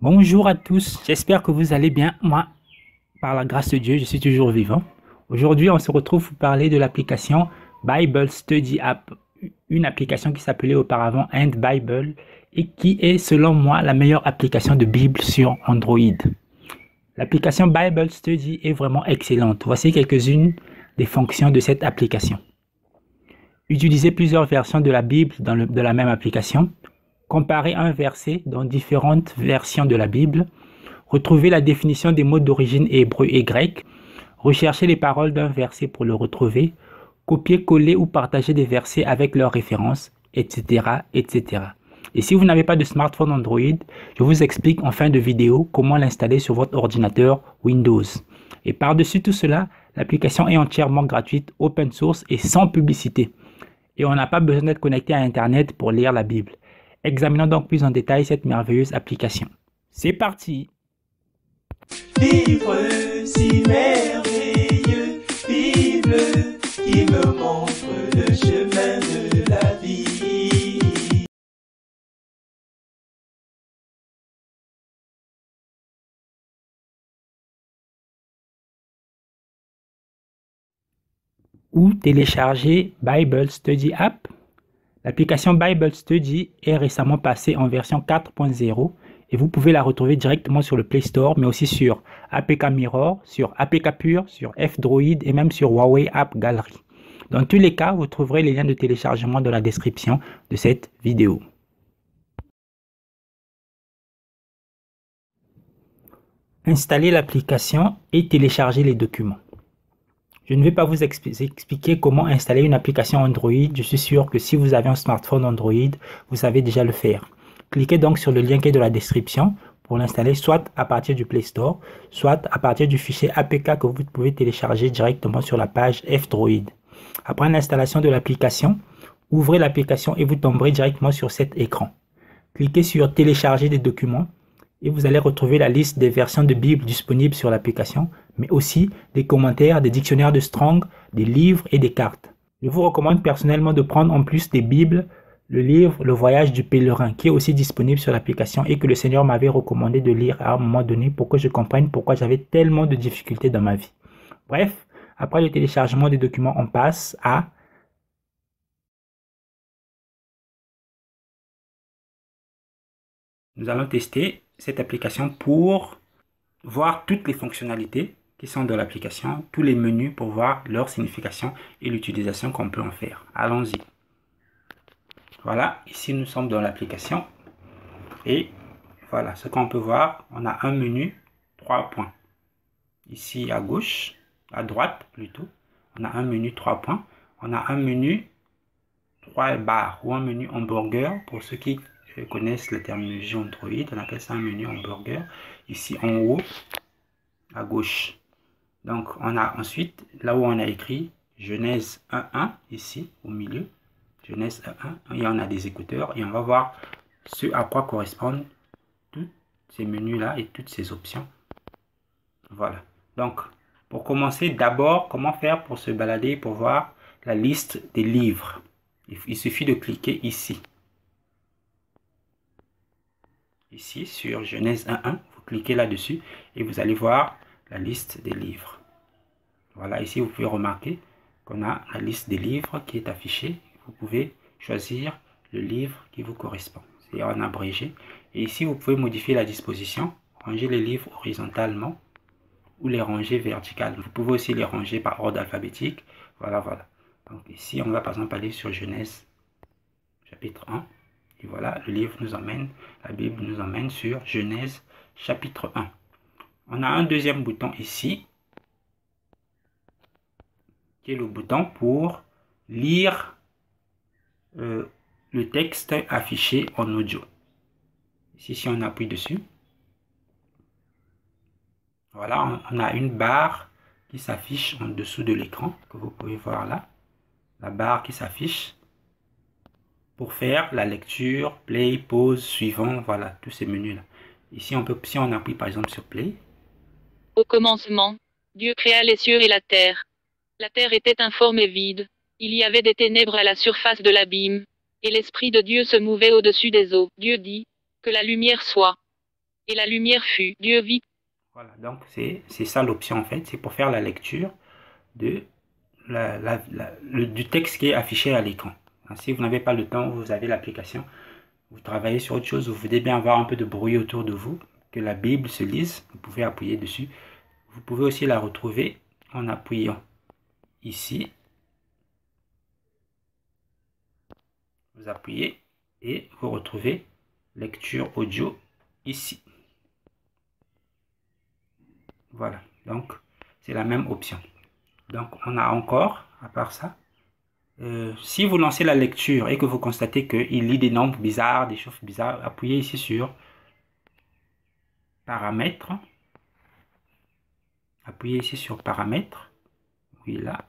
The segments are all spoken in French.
Bonjour à tous, j'espère que vous allez bien. Moi, par la grâce de Dieu, je suis toujours vivant. Aujourd'hui, on se retrouve pour parler de l'application Bible Study App, une application qui s'appelait auparavant End Bible et qui est, selon moi, la meilleure application de Bible sur Android. L'application Bible Study est vraiment excellente. Voici quelques-unes des fonctions de cette application. Utiliser plusieurs versions de la Bible de la même application. Comparer un verset dans différentes versions de la Bible. Retrouver la définition des mots d'origine hébreu et grec. Rechercher les paroles d'un verset pour le retrouver. Copier, coller ou partager des versets avec leurs références, etc., etc. Et si vous n'avez pas de smartphone Android, je vous explique en fin de vidéo comment l'installer sur votre ordinateur Windows. Et par-dessus tout cela, l'application est entièrement gratuite, open source et sans publicité. Et on n'a pas besoin d'être connecté à Internet pour lire la Bible. Examinons donc plus en détail cette merveilleuse application. C'est parti! Livre si merveilleux, Bible qui me montre le chemin de la vie. Ou télécharger Bible Study App. L'application Bible Study est récemment passée en version 4.0 et vous pouvez la retrouver directement sur le Play Store, mais aussi sur APK Mirror, sur APK Pure, sur F-Droid et même sur Huawei App Gallery. Dans tous les cas, vous trouverez les liens de téléchargement dans la description de cette vidéo. Installez l'application et téléchargez les documents. Je ne vais pas vous expliquer comment installer une application Android. Je suis sûr que si vous avez un smartphone Android, vous savez déjà le faire. Cliquez donc sur le lien qui est dans la description pour l'installer soit à partir du Play Store, soit à partir du fichier APK que vous pouvez télécharger directement sur la page F-Droid. Après l'installation de l'application, ouvrez l'application et vous tomberez directement sur cet écran. Cliquez sur Télécharger des documents et vous allez retrouver la liste des versions de Bible disponibles sur l'application, mais aussi des commentaires, des dictionnaires de Strong, des livres et des cartes. Je vous recommande personnellement de prendre en plus des Bibles, le livre Le Voyage du Pèlerin, qui est aussi disponible sur l'application et que le Seigneur m'avait recommandé de lire à un moment donné pour que je comprenne pourquoi j'avais tellement de difficultés dans ma vie. Bref, après le téléchargement des documents, on passe à Nous allons tester cette application pour voir toutes les fonctionnalités qui sont dans l'application, tous les menus pour voir leur signification et l'utilisation qu'on peut en faire. Allons-y. Voilà, ici nous sommes dans l'application et voilà ce qu'on peut voir. On a un menu, 3 points. Ici à gauche, à droite plutôt, on a un menu 3 points. On a un menu 3 barres ou un menu hamburger pour ceux qui connaissent la terminologie Android. On appelle ça un menu hamburger. Ici en haut, à gauche. Donc, on a ensuite, là où on a écrit Genèse 1.1, ici, au milieu, Genèse 1.1, et on a des écouteurs, et on va voir ce à quoi correspondent tous ces menus-là et toutes ces options. Voilà. Donc, pour commencer, d'abord, comment faire pour se balader, pour voir la liste des livres. Il suffit de cliquer ici. Ici, sur Genèse 1.1, vous cliquez là-dessus, et vous allez voir la liste des livres. Voilà, ici vous pouvez remarquer qu'on a la liste des livres qui est affichée. Vous pouvez choisir le livre qui vous correspond. C'est en abrégé. Et ici vous pouvez modifier la disposition, ranger les livres horizontalement ou les ranger verticalement. Vous pouvez aussi les ranger par ordre alphabétique. Voilà, voilà. Donc ici on va par exemple aller sur Genèse chapitre 1. Et voilà, le livre nous emmène, la Bible nous emmène sur Genèse chapitre 1. On a un deuxième bouton ici, qui est le bouton pour lire le texte affiché en audio. Ici, si on appuie dessus, voilà, on a une barre qui s'affiche en dessous de l'écran, que vous pouvez voir là. La barre qui s'affiche pour faire la lecture, play, pause, suivant, voilà, tous ces menus-là. Ici, si on appuie par exemple sur play. Au commencement, Dieu créa les cieux et la terre. La terre était informe et vide. Il y avait des ténèbres à la surface de l'abîme. Et l'Esprit de Dieu se mouvait au-dessus des eaux. Dieu dit, que la lumière soit. Et la lumière fut. Dieu vit. Voilà, donc c'est ça l'option en fait, c'est pour faire la lecture de du texte qui est affiché à l'écran. Si vous n'avez pas le temps, vous avez l'application, vous travaillez sur autre chose, vous voulez bien avoir un peu de bruit autour de vous, que la Bible se lise, vous pouvez appuyer dessus. Vous pouvez aussi la retrouver en appuyant ici. Vous appuyez et vous retrouvez lecture audio ici. Voilà, donc c'est la même option. Donc on a encore, à part ça, si vous lancez la lecture et que vous constatez qu'il lit des nombres bizarres, des chiffres bizarres, appuyez ici sur paramètres. Appuyez ici sur paramètres. Oui, là,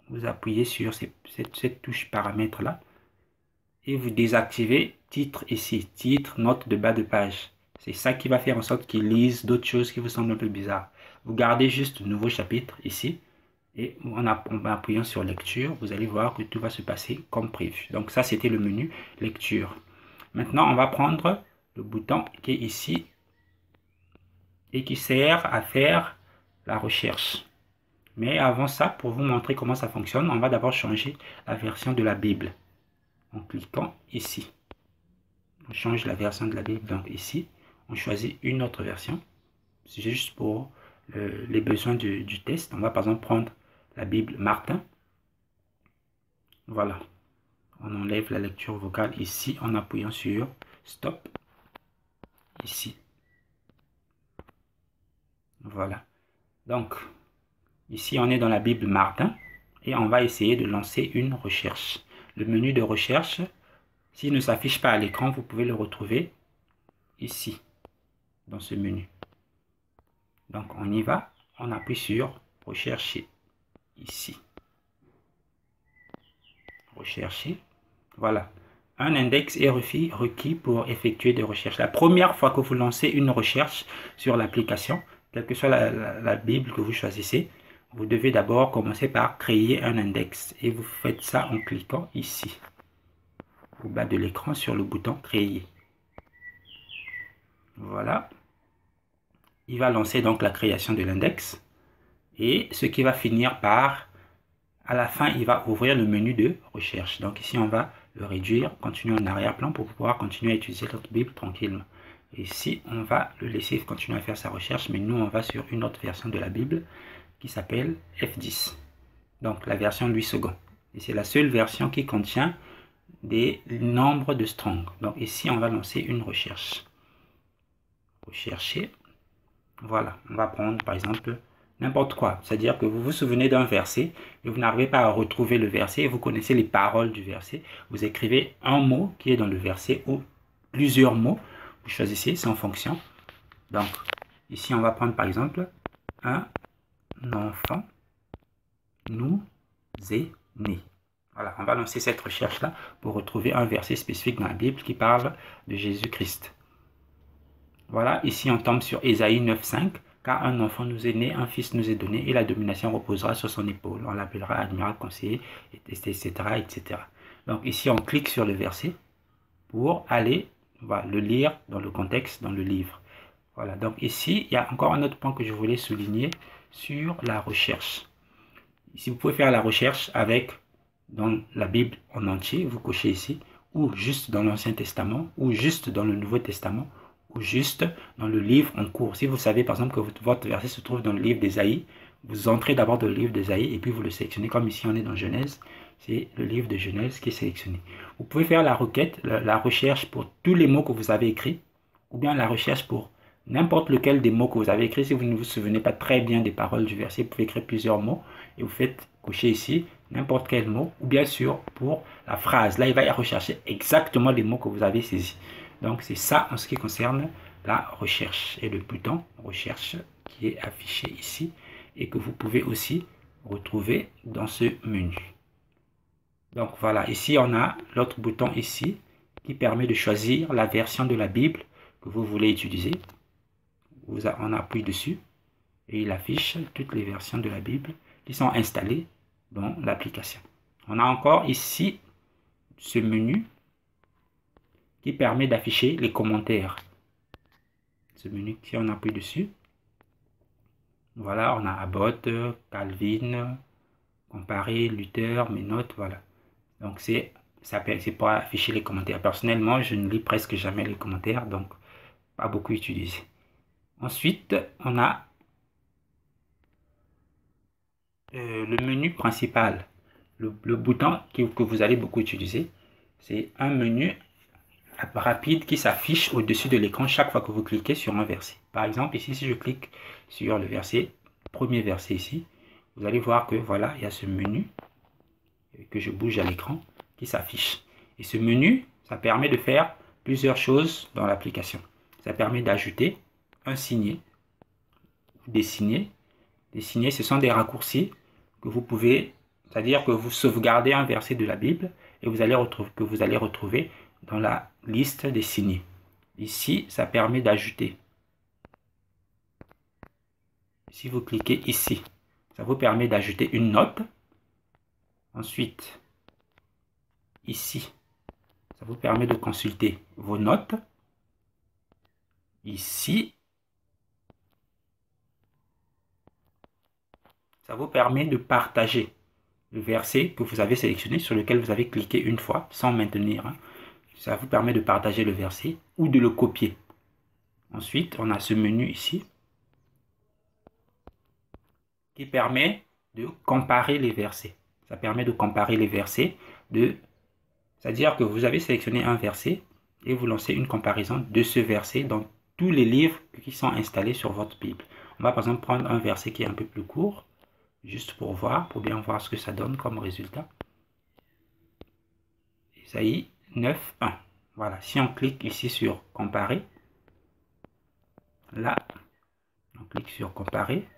vous appuyez sur cette touche paramètres là. Et vous désactivez titre ici, titre, note de bas de page. C'est ça qui va faire en sorte qu'il lise d'autres choses qui vous semblent un peu bizarres. Vous gardez juste nouveau chapitre ici. Et en appuyant sur lecture, vous allez voir que tout va se passer comme prévu. Donc ça, c'était le menu lecture. Maintenant, on va prendre le bouton qui est ici et qui sert à faire la recherche. Mais avant ça, pour vous montrer comment ça fonctionne, on va d'abord changer la version de la Bible. En cliquant ici. On change la version de la Bible. Donc ici, on choisit une autre version. C'est juste pour les besoins du test. On va par exemple prendre la Bible Martin. Voilà. On enlève la lecture vocale ici en appuyant sur Stop. Ici. Voilà. Donc, ici on est dans la Bible Martin et on va essayer de lancer une recherche. Le menu de recherche, s'il ne s'affiche pas à l'écran, vous pouvez le retrouver ici, dans ce menu. Donc on y va, on appuie sur Rechercher. Ici. Rechercher. Voilà. Un index est requis pour effectuer des recherches. La première fois que vous lancez une recherche sur l'application, quelle que soit la Bible que vous choisissez, vous devez d'abord commencer par créer un index. Et vous faites ça en cliquant ici, au bas de l'écran, sur le bouton Créer. Voilà. Il va lancer donc la création de l'index. Et ce qui va finir par, à la fin, il va ouvrir le menu de recherche. Donc ici, on va le réduire, continuer en arrière-plan pour pouvoir continuer à utiliser notre Bible tranquillement. Et ici, on va le laisser continuer à faire sa recherche, mais nous, on va sur une autre version de la Bible qui s'appelle F10. Donc la version 8 secondes. Et c'est la seule version qui contient des nombres de strong. Donc ici, on va lancer une recherche. Rechercher. Voilà, on va prendre par exemple n'importe quoi. C'est-à-dire que vous vous souvenez d'un verset et vous n'arrivez pas à retrouver le verset et vous connaissez les paroles du verset. Vous écrivez un mot qui est dans le verset ou plusieurs mots. Vous choisissez, c'est en fonction. Donc, ici, on va prendre par exemple un enfant nous est né. Voilà, on va lancer cette recherche-là pour retrouver un verset spécifique dans la Bible qui parle de Jésus-Christ. Voilà, ici on tombe sur Ésaïe 9,5. Car un enfant nous est né, un fils nous est donné, et la domination reposera sur son épaule. On l'appellera admirable, conseiller, etc., etc. Donc ici, on clique sur le verset pour aller le lire dans le contexte, dans le livre. Voilà, donc ici, il y a encore un autre point que je voulais souligner sur la recherche. Ici, vous pouvez faire la recherche avec, dans la Bible en entier, vous cochez ici, ou juste dans l'Ancien Testament, ou juste dans le Nouveau Testament, ou juste dans le livre en cours. Si vous savez par exemple que votre verset se trouve dans le livre d'Ésaïe, vous entrez d'abord dans le livre d'Ésaïe et puis vous le sélectionnez. Comme ici on est dans Genèse, c'est le livre de Genèse qui est sélectionné. Vous pouvez faire la requête, la recherche pour tous les mots que vous avez écrits, ou bien la recherche pour n'importe lequel des mots que vous avez écrits. Si vous ne vous souvenez pas très bien des paroles du verset, vous pouvez écrire plusieurs mots et vous faites cocher ici n'importe quel mot, ou bien sûr pour la phrase. Là, il va rechercher exactement les mots que vous avez saisis. Donc, c'est ça en ce qui concerne la recherche et le bouton recherche qui est affiché ici et que vous pouvez aussi retrouver dans ce menu. Donc, voilà, ici, on a l'autre bouton ici qui permet de choisir la version de la Bible que vous voulez utiliser. On appuie dessus et il affiche toutes les versions de la Bible qui sont installées dans l'application. On a encore ici ce menu qui permet d'afficher les commentaires. ce menu, si on appuie dessus, voilà, on a Abbott, Calvin, comparer, Luther, mes notes, voilà. Donc c'est pour afficher les commentaires. Personnellement, je ne lis presque jamais les commentaires, donc pas beaucoup utilisé. Ensuite, on a le menu principal, le bouton que vous allez beaucoup utiliser. C'est un menu rapide qui s'affiche au-dessus de l'écran chaque fois que vous cliquez sur un verset. Par exemple, ici, si je clique sur le verset, premier verset ici, vous allez voir que voilà, il y a ce menu que je bouge à l'écran qui s'affiche. Et ce menu, ça permet de faire plusieurs choses dans l'application. Ça permet d'ajouter un signet, des signets. Les signets, ce sont des raccourcis que vous pouvez, c'est-à-dire que vous sauvegardez un verset de la Bible et vous allez retrouver dans la liste des signets. Ici, ça permet d'ajouter. Si vous cliquez ici, ça vous permet d'ajouter une note. Ensuite, ici, ça vous permet de consulter vos notes. Ici, ça vous permet de partager le verset que vous avez sélectionné, sur lequel vous avez cliqué une fois, sans maintenir. Ça vous permet de partager le verset ou de le copier. Ensuite, on a ce menu ici qui permet de comparer les versets. Ça permet de comparer les versets, c'est-à-dire que vous avez sélectionné un verset et vous lancez une comparaison de ce verset dans tous les livres qui sont installés sur votre Bible. On va par exemple prendre un verset qui est un peu plus court, juste pour bien voir ce que ça donne comme résultat. Ésaïe 9:1. Voilà, si on clique ici sur comparer, là, on clique sur comparer,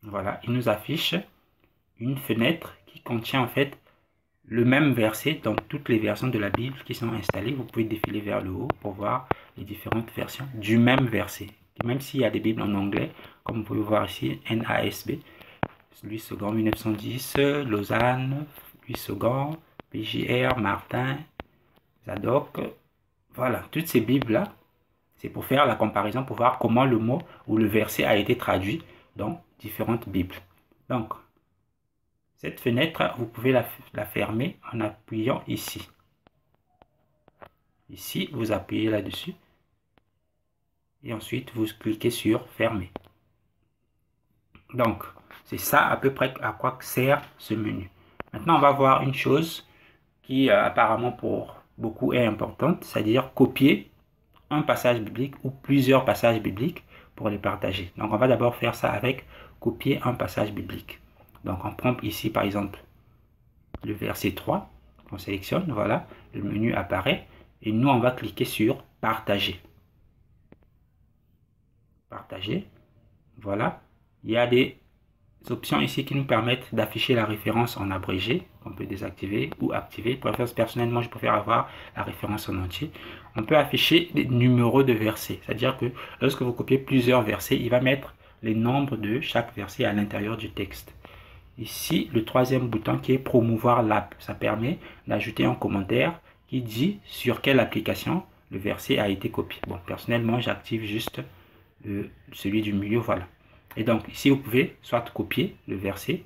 voilà, il nous affiche une fenêtre qui contient en fait le même verset dans toutes les versions de la Bible qui sont installées. Vous pouvez défiler vers le haut pour voir les différentes versions du même verset. Même s'il y a des Bibles en anglais, comme vous pouvez voir ici, NASB, Louis II 1910, Lausanne, Louis II, PJR, Martin, Zadok. Voilà, toutes ces Bibles-là, c'est pour faire la comparaison, pour voir comment le mot ou le verset a été traduit dans différentes Bibles. Donc, cette fenêtre, vous pouvez la fermer en appuyant ici. Ici, vous appuyez là-dessus. Et ensuite, vous cliquez sur fermer. Donc, c'est ça à peu près à quoi sert ce menu. Maintenant, on va voir une chose qui apparemment pour beaucoup est importante, c'est-à-dire copier un passage biblique ou plusieurs passages bibliques pour les partager. Donc, on va d'abord faire ça avec copier un passage biblique. Donc, on prend ici, par exemple, le verset 3, on sélectionne, voilà, le menu apparaît, et nous, on va cliquer sur partager. Partager, voilà. Il y a des options ici qui nous permettent d'afficher la référence en abrégé, qu'on peut désactiver ou activer. Personnellement, je préfère avoir la référence en entier. On peut afficher des numéros de versets, c'est-à-dire que lorsque vous copiez plusieurs versets, il va mettre les nombres de chaque verset à l'intérieur du texte. Ici, le troisième bouton qui est promouvoir l'app, ça permet d'ajouter un commentaire qui dit sur quelle application le verset a été copié. Bon, personnellement, j'active juste celui du milieu, voilà. Et donc, ici, vous pouvez soit copier le verset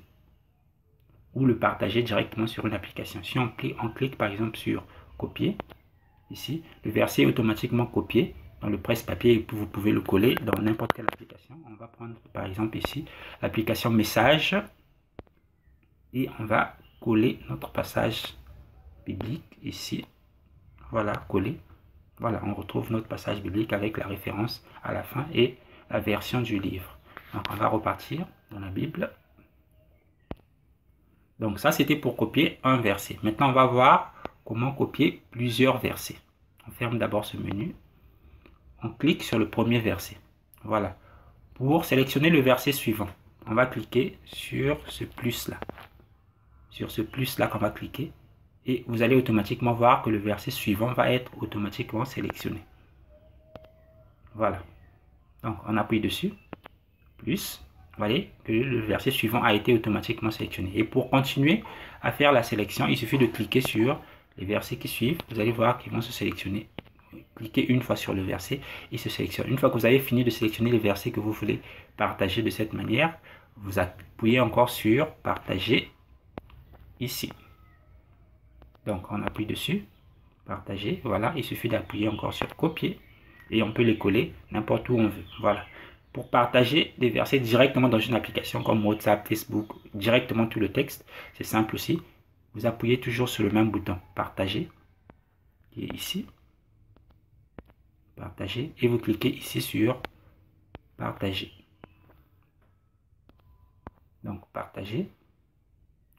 ou le partager directement sur une application. Si on clique par exemple sur copier, ici, le verset est automatiquement copié dans le presse-papier et vous pouvez le coller dans n'importe quelle application. On va prendre par exemple ici l'application message. Et on va coller notre passage biblique ici. Voilà, coller. Voilà, on retrouve notre passage biblique avec la référence à la fin et la version du livre. Donc, on va repartir dans la Bible. Donc, ça, c'était pour copier un verset. Maintenant, on va voir comment copier plusieurs versets. On ferme d'abord ce menu. On clique sur le premier verset. Voilà. Pour sélectionner le verset suivant, on va cliquer sur ce plus-là. Sur ce plus-là qu'on va cliquer. Et vous allez automatiquement voir que le verset suivant va être automatiquement sélectionné. Voilà. Donc, on appuie dessus. Plus. Vous voyez que le verset suivant a été automatiquement sélectionné. Et pour continuer à faire la sélection, il suffit de cliquer sur les versets qui suivent. Vous allez voir qu'ils vont se sélectionner cliquez une fois sur le verset, il se sélectionne. Une fois que vous avez fini de sélectionner les versets que vous voulez partager de cette manière, vous appuyez encore sur partager ici. Donc on appuie dessus, partager, voilà, il suffit d'appuyer encore sur copier et on peut les coller n'importe où on veut. Voilà. Pour partager des versets directement dans une application comme WhatsApp, Facebook, directement tout le texte, c'est simple aussi. Vous appuyez toujours sur le même bouton, partager, qui est ici, partager, et vous cliquez ici sur partager. Donc partager,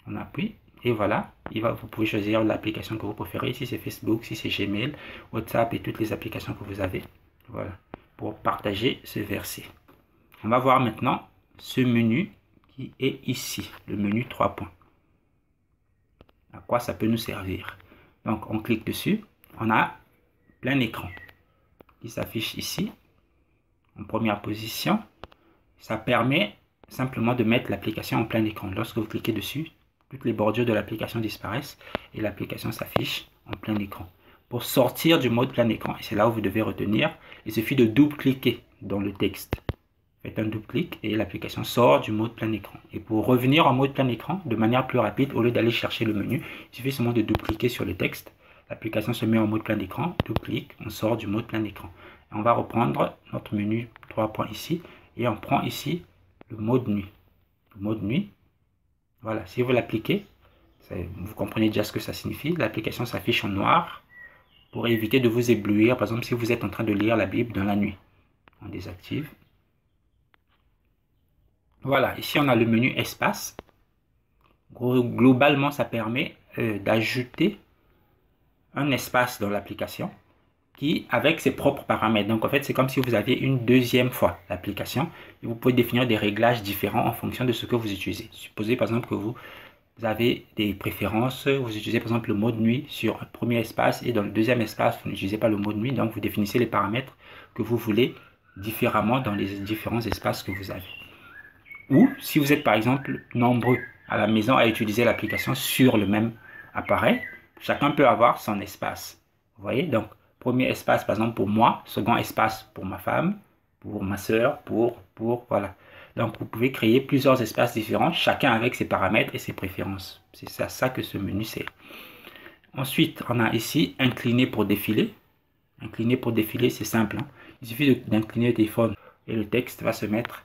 on appuie et voilà, vous pouvez choisir l'application que vous préférez. Ici c'est Facebook, si c'est Gmail, WhatsApp et toutes les applications que vous avez. Voilà, pour partager ce verset. On va voir maintenant ce menu qui est ici, le menu 3 points. À quoi ça peut nous servir? Donc on clique dessus, on a plein écran qui s'affiche ici en première position. Ça permet simplement de mettre l'application en plein écran. Lorsque vous cliquez dessus, toutes les bordures de l'application disparaissent et l'application s'affiche en plein écran. Pour sortir du mode plein écran, et c'est là où vous devez retenir, il suffit de double-cliquer dans le texte. Faites un double-clic et l'application sort du mode plein écran. Et pour revenir en mode plein écran, de manière plus rapide, au lieu d'aller chercher le menu, il suffit seulement de double-cliquer sur le texte. L'application se met en mode plein écran, double-clic, on sort du mode plein écran. Et on va reprendre notre menu 3 points ici et on prend ici le mode nuit. Le mode nuit, voilà, si vous l'appliquez, vous comprenez déjà ce que ça signifie. L'application s'affiche en noir pour éviter de vous éblouir. Par exemple, si vous êtes en train de lire la Bible dans la nuit, on désactive. Voilà, ici on a le menu espace. Globalement, ça permet d'ajouter un espace dans l'application qui avec ses propres paramètres. Donc en fait, c'est comme si vous aviez une deuxième fois l'application et vous pouvez définir des réglages différents en fonction de ce que vous utilisez. Supposez par exemple que vous avez des préférences, vous utilisez par exemple le mode nuit sur un premier espace et dans le deuxième espace, vous n'utilisez pas le mode nuit, donc vous définissez les paramètres que vous voulez différemment dans les différents espaces que vous avez. Ou si vous êtes par exemple nombreux à la maison à utiliser l'application sur le même appareil, chacun peut avoir son espace. Vous voyez, donc premier espace par exemple pour moi, second espace pour ma femme, pour ma soeur, voilà. Donc vous pouvez créer plusieurs espaces différents, chacun avec ses paramètres et ses préférences. C'est ça que ce menu sert. Ensuite, on a ici incliner pour défiler. Incliner pour défiler, c'est simple, hein. Il suffit d'incliner le téléphone et le texte va se mettre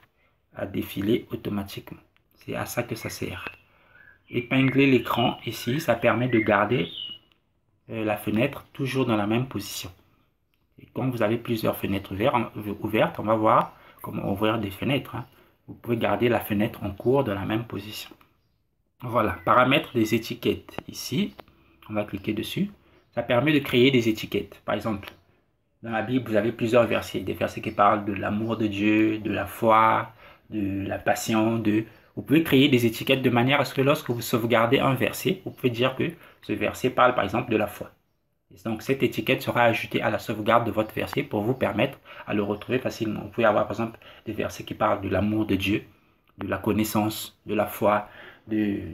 à défiler automatiquement. C'est à ça que ça sert. Épingler l'écran ici, ça permet de garder la fenêtre toujours dans la même position. Et quand vous avez plusieurs fenêtres ouvertes, on va voir comment ouvrir des fenêtres, hein. Vous pouvez garder la fenêtre en cours dans la même position. Voilà, paramètres des étiquettes. Ici, on va cliquer dessus. Ça permet de créer des étiquettes. Par exemple, dans la Bible, vous avez plusieurs versets. Des versets qui parlent de l'amour de Dieu, de la foi, de la passion, Vous pouvez créer des étiquettes de manière à ce que lorsque vous sauvegardez un verset, vous pouvez dire que ce verset parle par exemple de la foi. Et donc cette étiquette sera ajoutée à la sauvegarde de votre verset pour vous permettre à le retrouver facilement. Vous pouvez avoir par exemple des versets qui parlent de l'amour de Dieu, de la connaissance, de la foi, je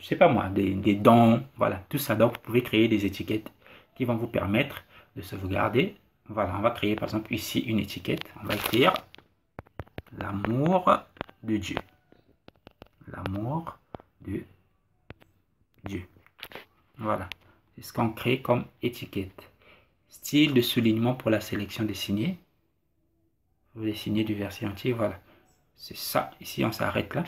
sais pas moi, des dons, voilà, tout ça. Donc vous pouvez créer des étiquettes qui vont vous permettre de sauvegarder. Voilà, on va créer par exemple ici une étiquette. On va écrire l'amour de Dieu. L'amour de Dieu. Voilà. C'est ce qu'on crée comme étiquette. Style de soulignement pour la sélection des signés. Vous les signés du verset entier. Voilà. C'est ça. Ici, on s'arrête là.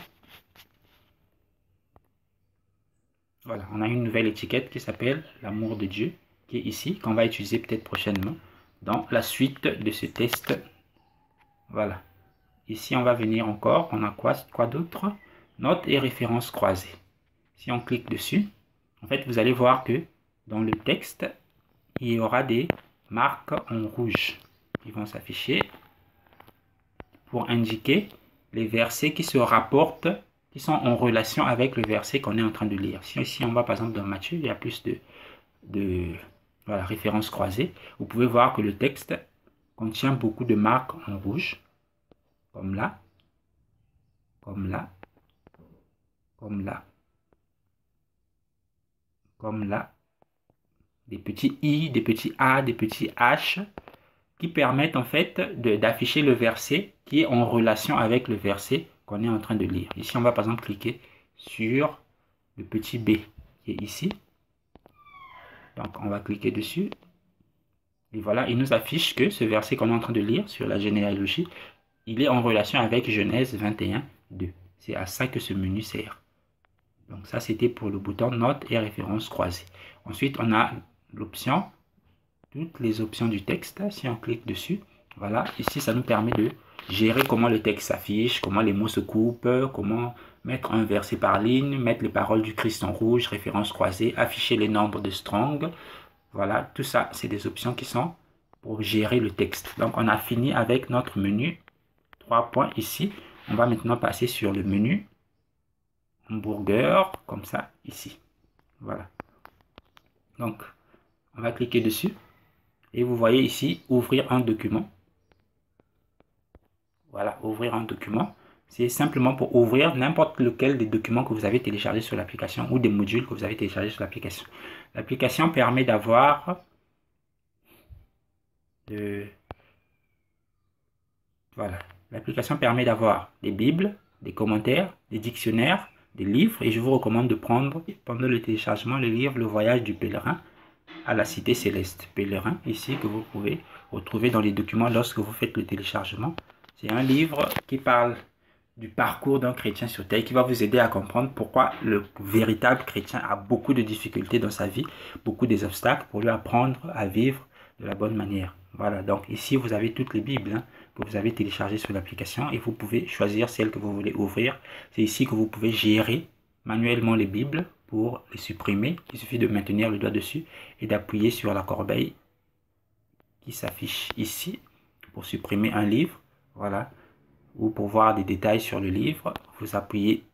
Voilà. On a une nouvelle étiquette qui s'appelle l'amour de Dieu, qui est ici, qu'on va utiliser peut-être prochainement dans la suite de ce test. Voilà. Ici, on va venir encore. On a quoi d'autre? Notes et références croisées. Si on clique dessus, en fait, vous allez voir que dans le texte, il y aura des marques en rouge qui vont s'afficher pour indiquer les versets qui se rapportent, qui sont en relation avec le verset qu'on est en train de lire. Si ici on va par exemple dans Matthieu, il y a plus de voilà, références croisées. Vous pouvez voir que le texte contient beaucoup de marques en rouge, comme là, comme là, comme là, comme là, des petits i, des petits a, des petits h, qui permettent en fait d'afficher le verset qui est en relation avec le verset qu'on est en train de lire. Ici, on va par exemple cliquer sur le petit b qui est ici. Donc, on va cliquer dessus. Et voilà, il nous affiche que ce verset qu'on est en train de lire sur la généalogie, il est en relation avec Genèse 21, 2. C'est à ça que ce menu sert. Donc ça, c'était pour le bouton Notes et références croisées. Ensuite, on a l'option, toutes les options du texte. Si on clique dessus, voilà, ici, ça nous permet de gérer comment le texte s'affiche, comment les mots se coupent, comment mettre un verset par ligne, mettre les paroles du Christ en rouge, références croisées, afficher les nombres de Strong. Voilà, tout ça, c'est des options qui sont pour gérer le texte. Donc, on a fini avec notre menu. 3 points ici. On va maintenant passer sur le menu hamburger, comme ça, ici. Voilà. Donc, on va cliquer dessus. Et vous voyez ici, ouvrir un document. Voilà, ouvrir un document. C'est simplement pour ouvrir n'importe lequel des documents que vous avez téléchargés sur l'application ou des modules que vous avez téléchargés sur l'application. L'application permet d'avoir voilà. L'application permet d'avoir des bibles, des commentaires, des dictionnaires, des livres. Et je vous recommande de prendre, pendant le téléchargement, le livre Le Voyage du pèlerin à la Cité Céleste. Pèlerin, ici, que vous pouvez retrouver dans les documents lorsque vous faites le téléchargement. C'est un livre qui parle du parcours d'un chrétien sur Terre, qui va vous aider à comprendre pourquoi le véritable chrétien a beaucoup de difficultés dans sa vie, beaucoup des obstacles pour lui apprendre à vivre de la bonne manière. Voilà, donc ici vous avez toutes les Bibles que vous avez téléchargées sur l'application et vous pouvez choisir celle que vous voulez ouvrir. C'est ici que vous pouvez gérer manuellement les Bibles pour les supprimer. Il suffit de maintenir le doigt dessus et d'appuyer sur la corbeille qui s'affiche ici pour supprimer un livre. Voilà. Ou pour voir des détails sur le livre, vous appuyez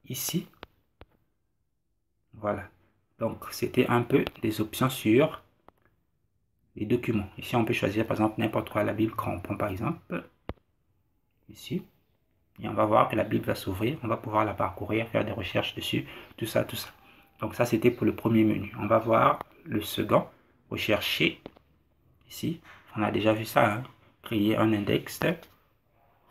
ici. Voilà. Donc, c'était un peu des options sur les documents. Ici, on peut choisir par exemple n'importe quoi, la Bible Crampon par exemple. Ici. Et on va voir que la Bible va s'ouvrir. On va pouvoir la parcourir, faire des recherches dessus. Tout ça, tout ça. Donc, ça, c'était pour le premier menu. On va voir le second. Rechercher. Ici. On a déjà vu ça. Hein. Créer un index.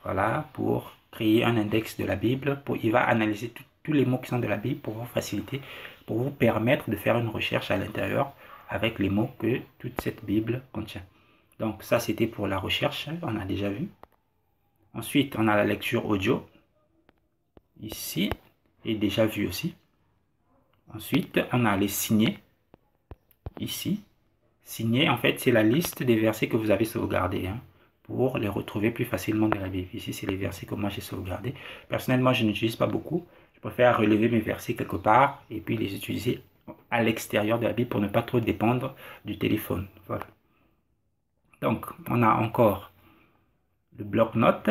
Voilà, pour créer un index de la Bible. Il va analyser tous les mots qui sont de la Bible pour vous faciliter, pour vous permettre de faire une recherche à l'intérieur avec les mots que toute cette Bible contient. Donc ça, c'était pour la recherche, on a déjà vu. Ensuite, on a la lecture audio, ici, et déjà vu aussi. Ensuite, on a les signés, ici. Signés, en fait, c'est la liste des versets que vous avez sauvegardés, hein, pour les retrouver plus facilement dans la Bible. Ici, c'est les versets que moi j'ai sauvegardés. Personnellement, je n'utilise pas beaucoup. Je préfère relever mes versets quelque part et puis les utiliser à l'extérieur de la Bible pour ne pas trop dépendre du téléphone. Voilà. Donc, on a encore le bloc-notes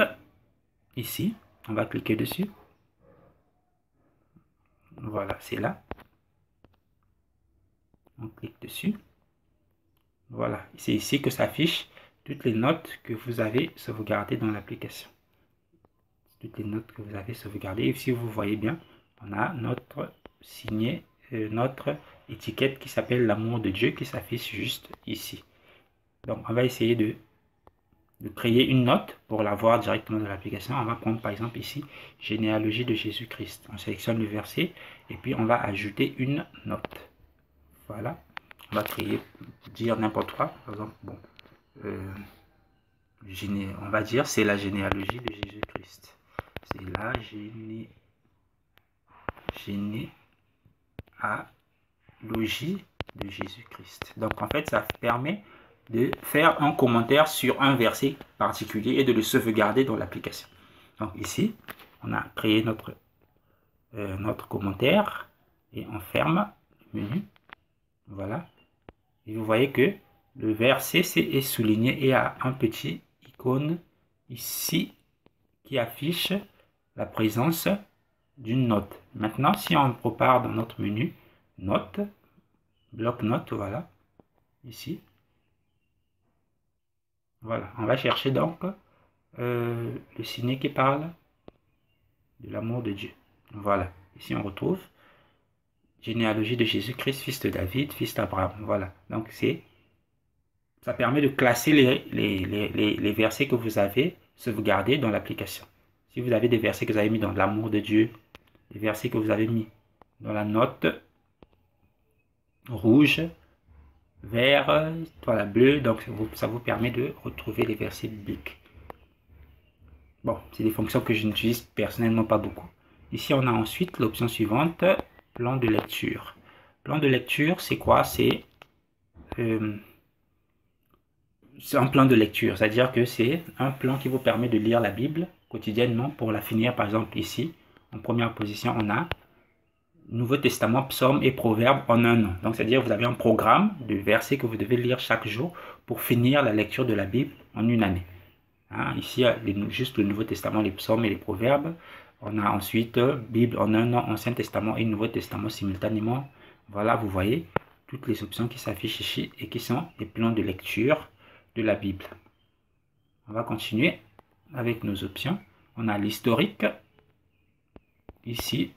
ici. On va cliquer dessus. Voilà, c'est là. On clique dessus. Voilà, c'est ici que s'affichent toutes les notes que vous avez sauvegardées dans l'application. Toutes les notes que vous avez sauvegardées. Et si vous voyez bien, on a notre signé, notre étiquette qui s'appelle l'amour de Dieu qui s'affiche juste ici. Donc, on va essayer de créer une note pour la voir directement dans l'application. On va prendre par exemple ici, généalogie de Jésus-Christ. On sélectionne le verset et puis on va ajouter une note. Voilà. On va créer, dire n'importe quoi. Par exemple, bon, on va dire c'est la généalogie de Jésus-Christ. C'est la généalogie de Jésus-Christ. Donc en fait, ça permet de faire un commentaire sur un verset particulier et de le sauvegarder dans l'application. Donc ici, on a créé notre commentaire et on ferme le menu. Voilà. Et vous voyez que le verset est souligné et il y a un petit icône ici qui affiche la présence d'une note. Maintenant, si on repart dans notre menu, note, bloc-notes, voilà, ici. Voilà, on va chercher donc le signé qui parle de l'amour de Dieu. Voilà, ici on retrouve généalogie de Jésus-Christ, fils de David, fils d'Abraham. Voilà. Donc, ça permet de classer les versets que vous avez sauvegardés dans l'application. Si vous avez des versets que vous avez mis dans l'amour de Dieu, des versets que vous avez mis dans la note rouge, vert, toile bleue, donc ça vous permet de retrouver les versets bibliques. Bon, c'est des fonctions que je n'utilise personnellement pas beaucoup. Ici, on a ensuite l'option suivante, plan de lecture. Plan de lecture, c'est quoi? C'est un plan de lecture, c'est-à-dire que c'est un plan qui vous permet de lire la Bible quotidiennement pour la finir. Par exemple, ici, en première position, on a Nouveau Testament, Psaumes et Proverbes en un an. Donc, c'est-à-dire que vous avez un programme de versets que vous devez lire chaque jour pour finir la lecture de la Bible en une année. Hein, ici, il y a juste le Nouveau Testament, les Psaumes et les Proverbes. On a ensuite Bible en un an, Ancien Testament et Nouveau Testament simultanément. Voilà, vous voyez toutes les options qui s'affichent ici et qui sont les plans de lecture de la Bible. On va continuer avec nos options. On a l'historique. Ici,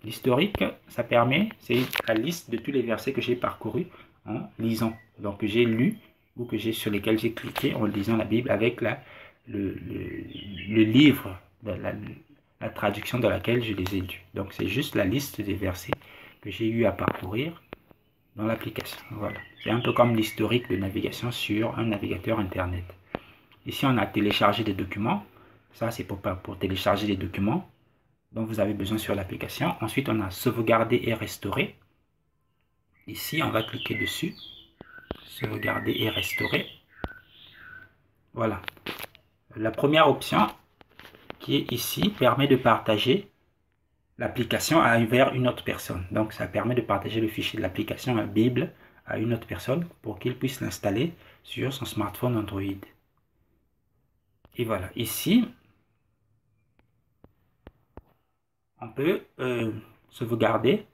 l'historique, ça permet, c'est la liste de tous les versets que j'ai parcourus en lisant. Donc, que j'ai lu ou que sur lesquels j'ai cliqué en lisant la Bible avec le livre, la traduction dans laquelle je les ai lus. Donc, c'est juste la liste des versets que j'ai eu à parcourir dans l'application. Voilà. C'est un peu comme l'historique de navigation sur un navigateur Internet. Ici, on a téléchargé des documents. Ça, c'est pour télécharger les documents dont vous avez besoin sur l'application. Ensuite, on a sauvegarder et restaurer. Ici, on va cliquer dessus. Sauvegarder et restaurer. Voilà. La première option qui est ici permet de partager l'application vers une autre personne. Donc, ça permet de partager le fichier de l'application la Bible à une autre personne pour qu'il puisse l'installer sur son smartphone Android. Et voilà. Ici, on peut sauvegarder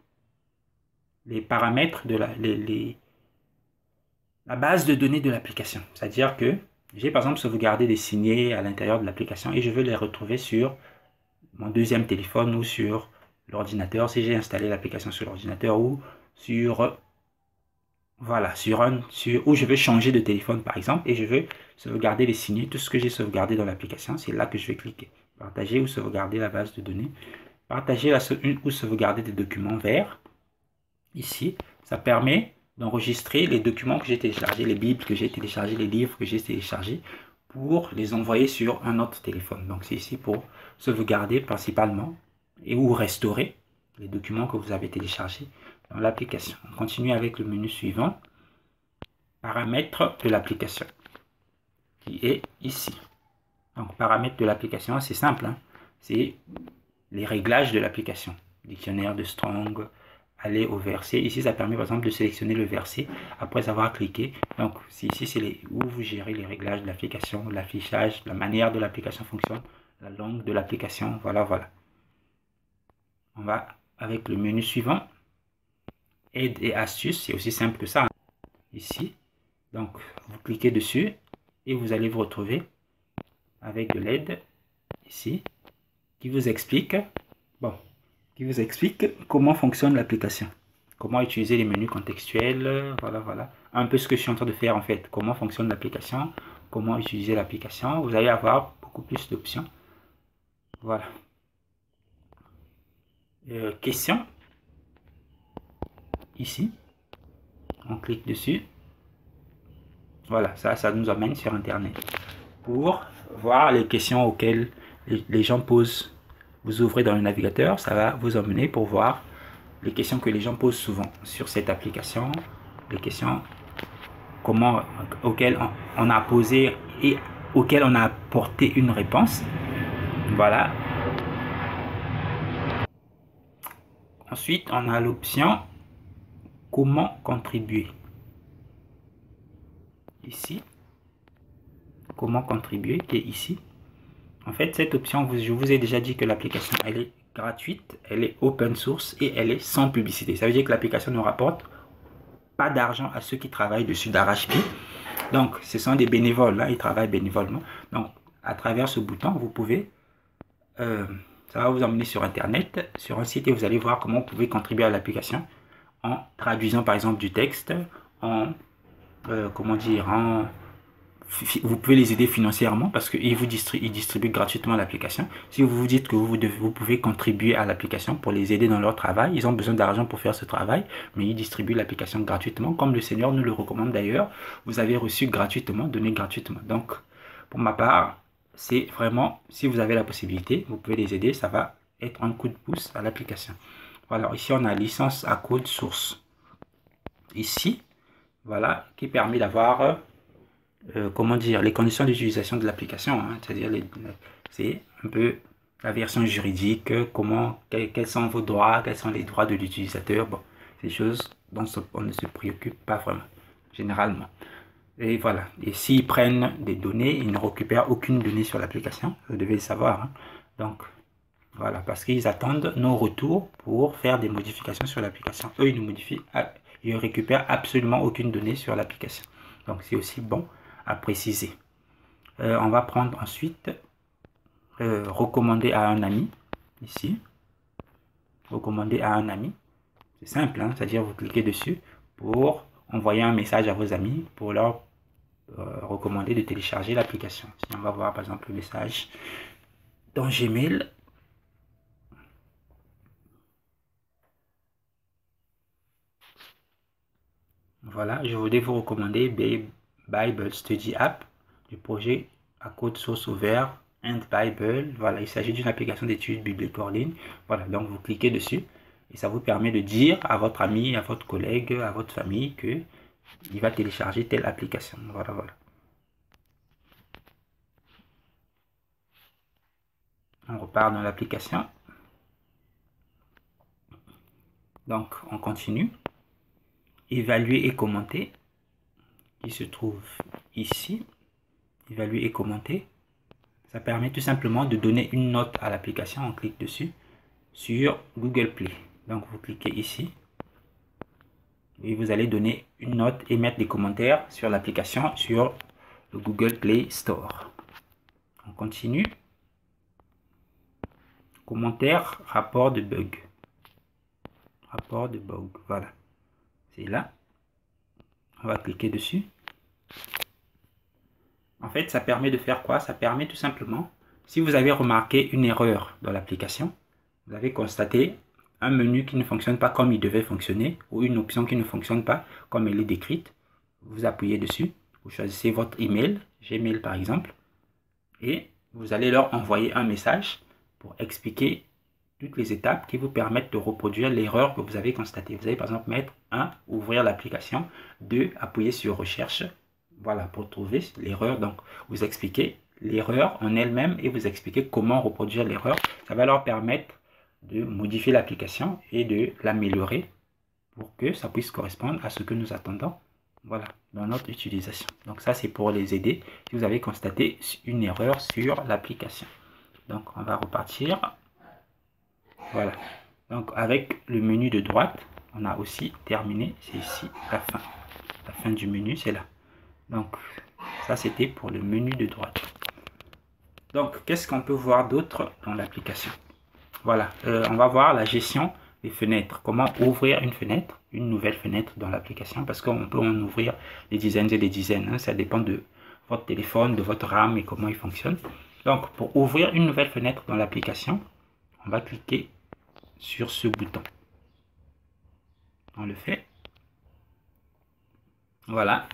les paramètres de la base de données de l'application. C'est-à-dire que j'ai par exemple sauvegardé des signés à l'intérieur de l'application et je veux les retrouver sur mon deuxième téléphone ou sur l'ordinateur si j'ai installé l'application sur l'ordinateur ou sur voilà où je veux changer de téléphone par exemple et je veux sauvegarder les signés, tout ce que j'ai sauvegardé dans l'application, c'est là que je vais cliquer. Partager ou sauvegarder la base de données. Partager ou sauvegarder des documents verts. Ici, ça permet d'enregistrer les documents que j'ai téléchargés, les Bibles que j'ai téléchargés, les livres que j'ai téléchargés pour les envoyer sur un autre téléphone. Donc, c'est ici pour sauvegarder principalement et ou restaurer les documents que vous avez téléchargés dans l'application. On continue avec le menu suivant. Paramètres de l'application qui est ici. Donc, paramètres de l'application, c'est simple. Hein? C'est les réglages de l'application. Dictionnaire de Strong, aller au verset. Ici, ça permet par exemple de sélectionner le verset après avoir cliqué. Donc, ici, c'est où vous gérez les réglages de l'application, l'affichage, la manière dont l'application fonctionne, la langue de l'application. Voilà, voilà. On va avec le menu suivant. Aide et astuces, c'est aussi simple que ça. Ici, donc, vous cliquez dessus et vous allez vous retrouver avec de l'aide ici qui vous explique comment fonctionne l'application, comment utiliser les menus contextuels, voilà, un peu ce que je suis en train de faire en fait, comment fonctionne l'application, comment utiliser l'application. Vous allez avoir beaucoup plus d'options. Voilà. Questions. Ici, on clique dessus. Voilà, ça nous amène sur Internet pour voir les questions auxquelles les gens posent. Vous ouvrez dans le navigateur, ça va vous emmener pour voir les questions que les gens posent souvent sur cette application, les questions auxquelles on a posé et auxquelles on a apporté une réponse. Voilà. Ensuite, on a l'option comment contribuer. Ici, comment contribuer qui est ici. En fait, cette option, je vous ai déjà dit que l'application, elle est gratuite, elle est open source et elle est sans publicité. Ça veut dire que l'application ne rapporte pas d'argent à ceux qui travaillent dessus d'arrache-pied. Donc, ce sont des bénévoles, là, ils travaillent bénévolement. Donc, à travers ce bouton, vous pouvez Ça va vous emmener sur Internet, sur un site, et vous allez voir comment vous pouvez contribuer à l'application en traduisant par exemple du texte, en comment dire, vous pouvez les aider financièrement parce qu'ils distribuent gratuitement l'application. Si vous vous dites que vous pouvez contribuer à l'application pour les aider dans leur travail, ils ont besoin d'argent pour faire ce travail, mais ils distribuent l'application gratuitement, comme le Seigneur nous le recommande d'ailleurs. Vous avez reçu gratuitement, donné gratuitement. Donc, pour ma part, c'est vraiment, si vous avez la possibilité, vous pouvez les aider, ça va être un coup de pouce à l'application. Voilà, ici on a licence à code source. Ici, voilà, qui permet d'avoir comment dire, les conditions d'utilisation de l'application, hein, c'est-à-dire c'est un peu la version juridique, quels sont vos droits, quels sont les droits de l'utilisateur, bon, ces choses dont on ne se préoccupe pas vraiment, généralement. Et voilà, et s'ils prennent des données, ils ne récupèrent aucune donnée sur l'application, vous devez le savoir, hein. Donc, voilà, parce qu'ils attendent nos retours pour faire des modifications sur l'application. Eux, ils ne récupèrent absolument aucune donnée sur l'application. Donc, c'est aussi bon à préciser. On va prendre ensuite recommander à un ami, ici, recommander à un ami, c'est simple, hein, c'est-à-dire vous cliquez dessus pour envoyer un message à vos amis pour leur recommander de télécharger l'application. Si on va voir par exemple le message dans Gmail, voilà, je voulais vous recommander Bible Study App du projet à code source ouvert and Bible. Voilà, il s'agit d'une application d'études bibliques hors ligne. Voilà, donc vous cliquez dessus et ça vous permet de dire à votre ami, à votre collègue, à votre famille que il va télécharger telle application. Voilà, voilà. On repart dans l'application. Donc, on continue. Évaluer et commenter, qui se trouve ici. Évaluer et commenter. Ça permet tout simplement de donner une note à l'application. On clique dessus sur Google Play. Donc, vous cliquez ici. Et vous allez donner une note et mettre des commentaires sur l'application sur le Google Play Store. On continue. Commentaire, rapport de bug. Rapport de bug, voilà. C'est là. On va cliquer dessus. En fait, ça permet de faire quoi? Ça permet tout simplement, si vous avez remarqué une erreur dans l'application, vous avez constaté un menu qui ne fonctionne pas comme il devait fonctionner, ou une option qui ne fonctionne pas comme elle est décrite, vous appuyez dessus, vous choisissez votre email, Gmail par exemple, et vous allez leur envoyer un message pour expliquer toutes les étapes qui vous permettent de reproduire l'erreur que vous avez constatée. Vous allez par exemple mettre 1, ouvrir l'application, 2, appuyer sur recherche, voilà, pour trouver l'erreur. Donc, vous expliquez l'erreur en elle-même et vous expliquez comment reproduire l'erreur. Ça va leur permettre de modifier l'application et de l'améliorer pour que ça puisse correspondre à ce que nous attendons, voilà, dans notre utilisation. Donc ça, c'est pour les aider si vous avez constaté une erreur sur l'application. Donc, on va repartir. Voilà. Donc, avec le menu de droite, on a aussi terminé. C'est ici la fin. La fin du menu, c'est là. Donc, ça, c'était pour le menu de droite. Donc, qu'est-ce qu'on peut voir d'autre dans l'application? Voilà. On va voir la gestion des fenêtres. Comment ouvrir une fenêtre, une nouvelle fenêtre dans l'application. Parce qu'on peut en ouvrir des dizaines et des dizaines. Hein. Ça dépend de votre téléphone, de votre RAM et comment il fonctionne. Donc, pour ouvrir une nouvelle fenêtre dans l'application, on va cliquer sur ce bouton. On le fait. Voilà.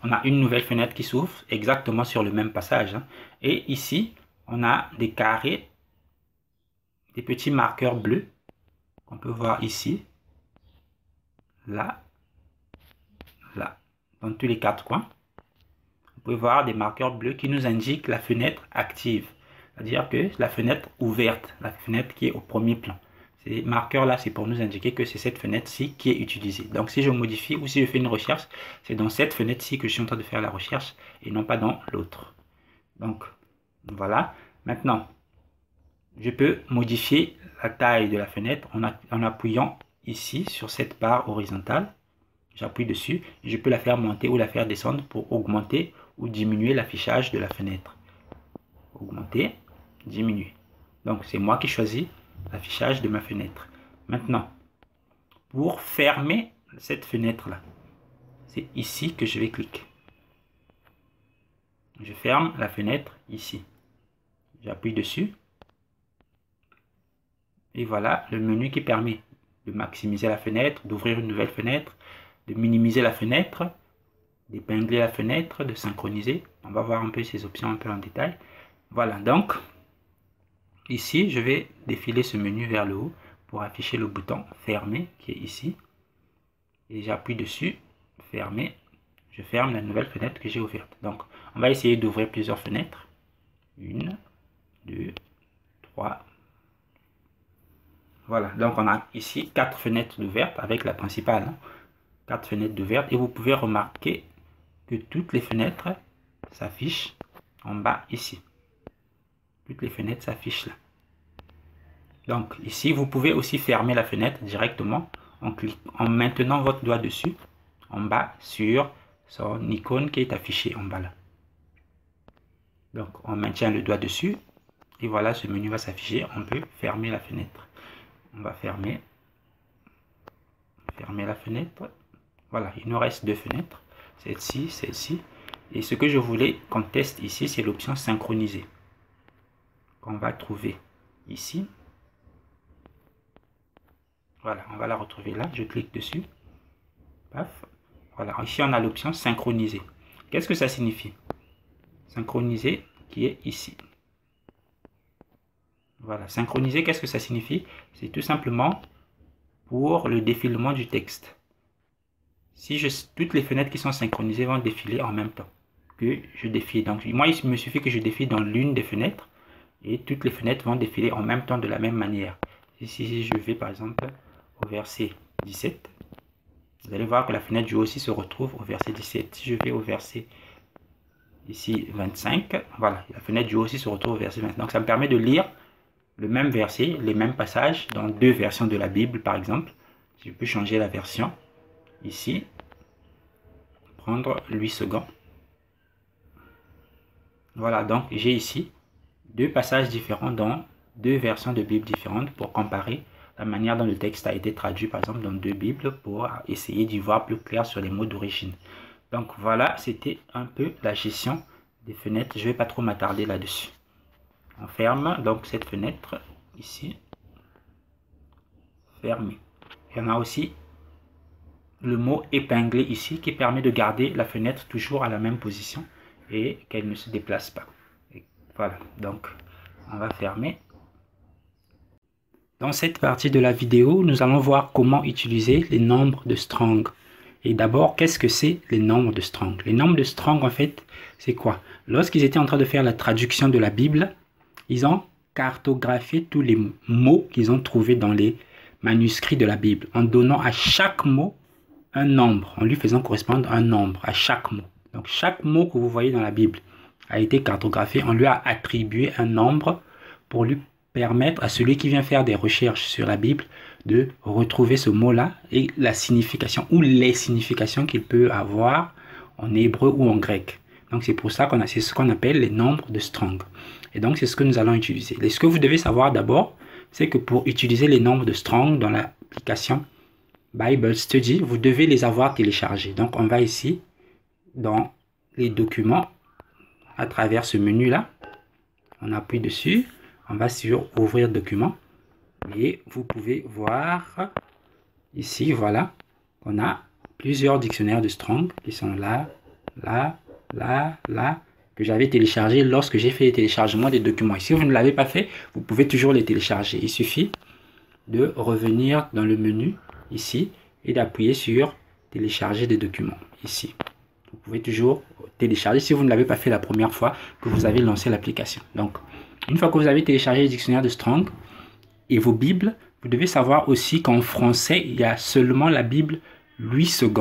On a une nouvelle fenêtre qui s'ouvre exactement sur le même passage. Hein. Et ici, on a des carrés, des petits marqueurs bleus qu'on peut voir ici, là, là, dans tous les 4 coins. Vous pouvez voir des marqueurs bleus qui nous indiquent la fenêtre active. C'est-à-dire que la fenêtre ouverte, la fenêtre qui est au premier plan. Ces marqueurs-là, c'est pour nous indiquer que c'est cette fenêtre-ci qui est utilisée. Donc, si je modifie ou si je fais une recherche, c'est dans cette fenêtre-ci que je suis en train de faire la recherche et non pas dans l'autre. Donc, voilà. Maintenant, je peux modifier la taille de la fenêtre en appuyant ici sur cette barre horizontale. J'appuie dessus et je peux la faire monter ou la faire descendre pour augmenter ou diminuer l'affichage de la fenêtre. Augmenter, diminuer. Donc, c'est moi qui choisis l'affichage de ma fenêtre. Maintenant, pour fermer cette fenêtre-là, c'est ici que je vais cliquer. Je ferme la fenêtre ici. J'appuie dessus. Et voilà le menu qui permet de maximiser la fenêtre, d'ouvrir une nouvelle fenêtre, de minimiser la fenêtre, d'épingler la fenêtre, de synchroniser. On va voir un peu ces options un peu en détail. Voilà, donc ici, je vais défiler ce menu vers le haut pour afficher le bouton fermer qui est ici. Et j'appuie dessus, fermer. Je ferme la nouvelle fenêtre que j'ai ouverte. Donc, on va essayer d'ouvrir plusieurs fenêtres. 1, 2, 3. Voilà, donc on a ici 4 fenêtres ouvertes avec la principale. Hein. 4 fenêtres ouvertes. Et vous pouvez remarquer que toutes les fenêtres s'affichent en bas ici. Toutes les fenêtres s'affichent là. Donc ici, vous pouvez aussi fermer la fenêtre directement en maintenant votre doigt dessus en bas sur son icône qui est affichée en bas là. Donc on maintient le doigt dessus et voilà, ce menu va s'afficher. On peut fermer la fenêtre. On va fermer la fenêtre. Voilà, il nous reste 2 fenêtres, celle-ci, celle-ci. Et ce que je voulais qu'on teste ici, c'est l'option synchroniser qu'on va trouver ici. Voilà, on va la retrouver là. Je clique dessus. Paf. Voilà, ici on a l'option synchroniser. Qu'est-ce que ça signifie? Synchroniser qui est ici. Voilà, synchroniser, qu'est-ce que ça signifie? C'est tout simplement pour le défilement du texte. Si toutes les fenêtres qui sont synchronisées vont défiler en même temps que je défile. Donc moi, il me suffit que je défile dans l'une des fenêtres et toutes les fenêtres vont défiler en même temps de la même manière. Ici, je vais par exemple au verset 17. Vous allez voir que la fenêtre du haut aussi se retrouve au verset 17. Si je vais au verset ici 25, voilà, la fenêtre du haut aussi se retrouve au verset 25. Donc ça me permet de lire le même verset, les mêmes passages dans 2 versions de la Bible par exemple. Je peux changer la version ici, prendre 8 secondes. Voilà, donc j'ai ici 2 passages différents dans 2 versions de Bible différentes pour comparer la manière dont le texte a été traduit par exemple dans 2 Bibles pour essayer d'y voir plus clair sur les mots d'origine. Donc voilà, c'était un peu la gestion des fenêtres. Je ne vais pas trop m'attarder là-dessus. On ferme donc cette fenêtre ici. Fermée. Il y en a aussi le mot épinglé ici qui permet de garder la fenêtre toujours à la même position et qu'elle ne se déplace pas. Et voilà, donc on va fermer. Dans cette partie de la vidéo, nous allons voir comment utiliser les nombres de Strong. Et d'abord, qu'est-ce que c'est les nombres de Strong? Les nombres de Strong, en fait, c'est quoi? Lorsqu'ils étaient en train de faire la traduction de la Bible, ils ont cartographié tous les mots qu'ils ont trouvés dans les manuscrits de la Bible, en donnant à chaque mot un nombre, en lui faisant correspondre un nombre à chaque mot. Donc, chaque mot que vous voyez dans la Bible a été cartographié, on lui a attribué un nombre pour lui permettre à celui qui vient faire des recherches sur la Bible de retrouver ce mot-là et la signification ou les significations qu'il peut avoir en hébreu ou en grec. Donc c'est pour ça c'est ce qu'on appelle les nombres de Strong. Et donc c'est ce que nous allons utiliser. Et ce que vous devez savoir d'abord, c'est que pour utiliser les nombres de Strong dans l'application Bible Study, vous devez les avoir téléchargés. Donc on va ici dans les documents à travers ce menu-là. On appuie dessus. On va sur ouvrir document et vous pouvez voir ici, voilà, on a plusieurs dictionnaires de Strong qui sont là, là, là, là, que j'avais téléchargé lorsque j'ai fait le téléchargement des documents. Et si vous ne l'avez pas fait, vous pouvez toujours les télécharger. Il suffit de revenir dans le menu ici et d'appuyer sur télécharger des documents ici. Vous pouvez toujours télécharger si vous ne l'avez pas fait la première fois que vous avez lancé l'application. Donc, une fois que vous avez téléchargé le dictionnaire de Strong et vos Bibles, vous devez savoir aussi qu'en français, il y a seulement la Bible Louis II,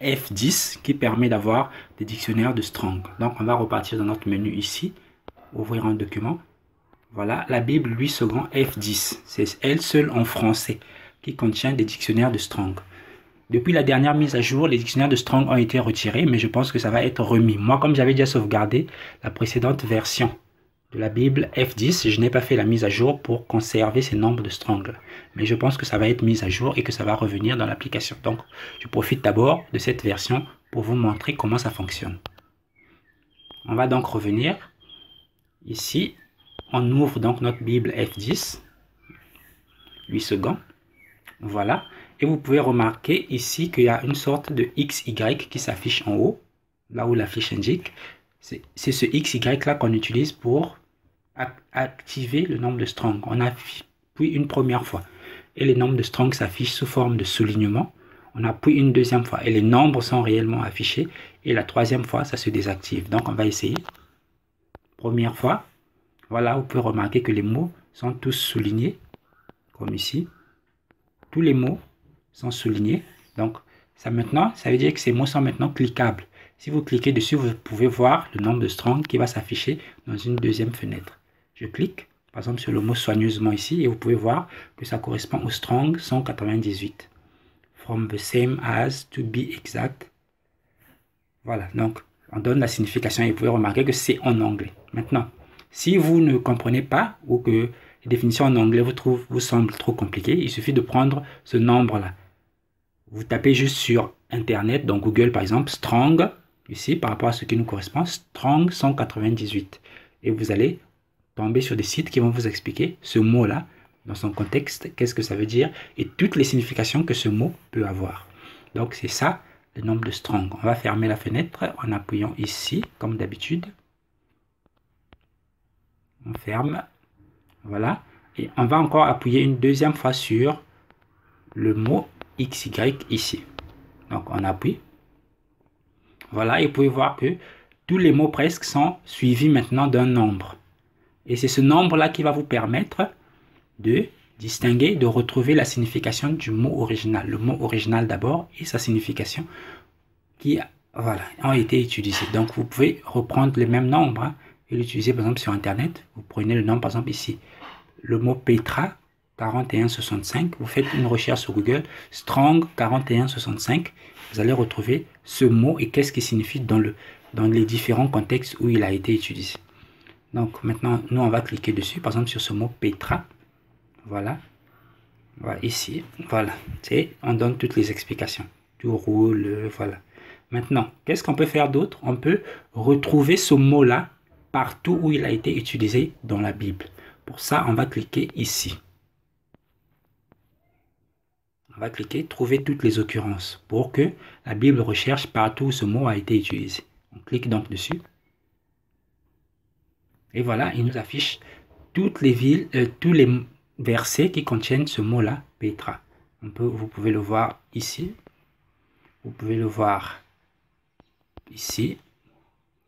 F10, qui permet d'avoir des dictionnaires de Strong. Donc, on va repartir dans notre menu ici, ouvrir un document. Voilà, la Bible Louis II, F10. C'est elle seule en français qui contient des dictionnaires de Strong. Depuis la dernière mise à jour, les dictionnaires de Strong ont été retirés, mais je pense que ça va être remis. Moi, comme j'avais déjà sauvegardé la précédente version de la Bible F10, je n'ai pas fait la mise à jour pour conserver ces nombres de strong. Mais je pense que ça va être mis à jour et que ça va revenir dans l'application. Donc, je profite d'abord de cette version pour vous montrer comment ça fonctionne. On va donc revenir ici. On ouvre donc notre Bible F10. 8 secondes. Voilà. Et vous pouvez remarquer ici qu'il y a une sorte de XY qui s'affiche en haut, là où la fiche indique. C'est ce XY là qu'on utilise pour activer le nombre de strong. On appuie une première fois et les nombres de strong s'affichent sous forme de soulignement. On appuie une deuxième fois et les nombres sont réellement affichés. Et la troisième fois, ça se désactive. Donc, on va essayer. Première fois. Voilà, vous pouvez remarquer que les mots sont tous soulignés, comme ici. Tous les mots sont soulignés. Donc, ça veut dire que ces mots sont maintenant cliquables. Si vous cliquez dessus, vous pouvez voir le nombre de strong qui va s'afficher dans une deuxième fenêtre. Je clique, par exemple, sur le mot soigneusement ici, et vous pouvez voir que ça correspond au strong 198. From the same as, to be exact. Voilà, donc on donne la signification et vous pouvez remarquer que c'est en anglais. Maintenant, si vous ne comprenez pas ou que les définitions en anglais vous semblent trop compliquées, il suffit de prendre ce nombre-là. Vous tapez juste sur Internet, donc Google par exemple, strong, ici par rapport à ce qui nous correspond, strong 198. Et vous allez tomber sur des sites qui vont vous expliquer ce mot-là, dans son contexte, qu'est-ce que ça veut dire, et toutes les significations que ce mot peut avoir. Donc c'est ça, le nombre de strong. On va fermer la fenêtre en appuyant ici, comme d'habitude. On ferme, voilà. Et on va encore appuyer une deuxième fois sur le mot XY ici. Donc on appuie. Voilà, et vous pouvez voir que tous les mots presque sont suivis maintenant d'un nombre. Et c'est ce nombre-là qui va vous permettre de distinguer, de retrouver la signification du mot original. Le mot original d'abord et sa signification qui ont été utilisés. Donc vous pouvez reprendre les mêmes nombres hein, et l'utiliser par exemple sur Internet. Vous prenez le nombre par exemple ici. Le mot Petra 4165. Vous faites une recherche sur Google. Strong 4165. Vous allez retrouver ce mot et qu'est-ce qu'il signifie dans les différents contextes où il a été utilisé. Donc maintenant, nous, on va cliquer dessus, par exemple sur ce mot Petra. Voilà. Voilà, ici. Voilà. On donne toutes les explications. Tout roule, voilà. Maintenant, qu'est-ce qu'on peut faire d'autre? On peut retrouver ce mot-là partout où il a été utilisé dans la Bible. Pour ça, on va cliquer ici. On va cliquer trouver toutes les occurrences pour que la Bible recherche partout où ce mot a été utilisé. On clique donc dessus. Et voilà, il nous affiche toutes les villes, tous les versets qui contiennent ce mot-là, Petra. Vous pouvez le voir ici. Vous pouvez le voir ici.